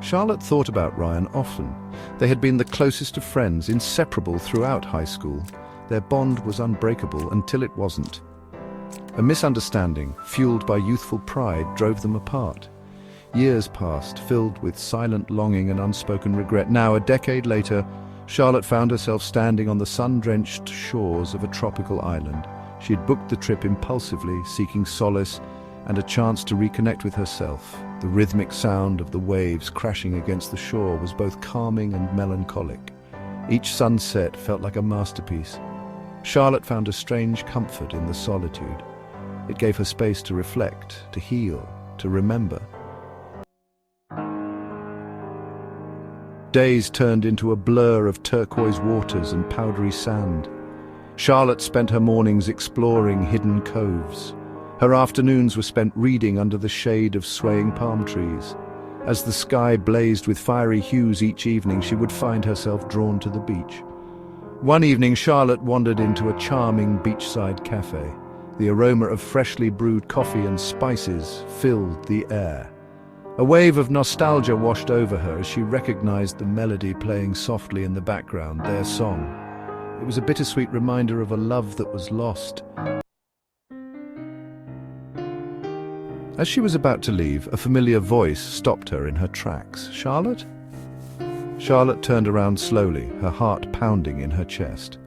Charlotte thought about Ryan often. They had been the closest of friends, inseparable throughout high school. Their bond was unbreakable until it wasn't. A misunderstanding, fueled by youthful pride, drove them apart. Years passed, filled with silent longing and unspoken regret. Now, a decade later, Charlotte found herself standing on the sun-drenched shores of a tropical island. She had booked the trip impulsively, seeking solace and a chance to reconnect with herself. The rhythmic sound of the waves crashing against the shore was both calming and melancholic. Each sunset felt like a masterpiece. Charlotte found a strange comfort in the solitude. It gave her space to reflect, to heal, to remember. Days turned into a blur of turquoise waters and powdery sand. Charlotte spent her mornings exploring hidden coves. Her afternoons were spent reading under the shade of swaying palm trees. As the sky blazed with fiery hues each evening, she would find herself drawn to the beach. One evening, Charlotte wandered into a charming beachside cafe. The aroma of freshly brewed coffee and spices filled the air. A wave of nostalgia washed over her as she recognized the melody playing softly in the background, their song. It was a bittersweet reminder of a love that was lost. As she was about to leave, a familiar voice stopped her in her tracks. "Charlotte?" Charlotte turned around slowly, her heart pounding in her chest.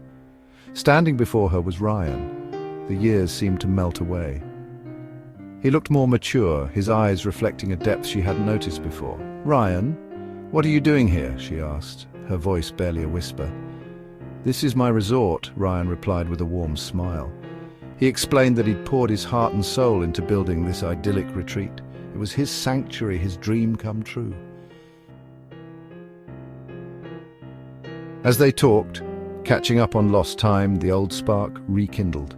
Standing before her was Ryan. The years seemed to melt away. He looked more mature, his eyes reflecting a depth she hadn't noticed before. "Ryan, what are you doing here?" she asked, her voice barely a whisper. "This is my resort," Ryan replied with a warm smile. He explained that he'd poured his heart and soul into building this idyllic retreat. It was his sanctuary, his dream come true. As they talked, catching up on lost time, the old spark rekindled.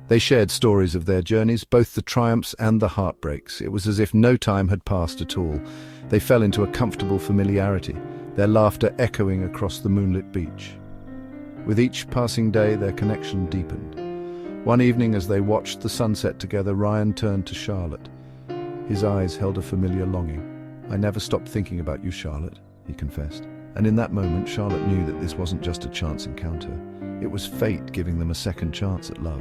They shared stories of their journeys, both the triumphs and the heartbreaks. It was as if no time had passed at all. They fell into a comfortable familiarity, their laughter echoing across the moonlit beach. With each passing day, their connection deepened. One evening, as they watched the sunset together, Ryan turned to Charlotte. His eyes held a familiar longing. "I never stopped thinking about you, Charlotte," he confessed. And in that moment, Charlotte knew that this wasn't just a chance encounter. It was fate giving them a second chance at love.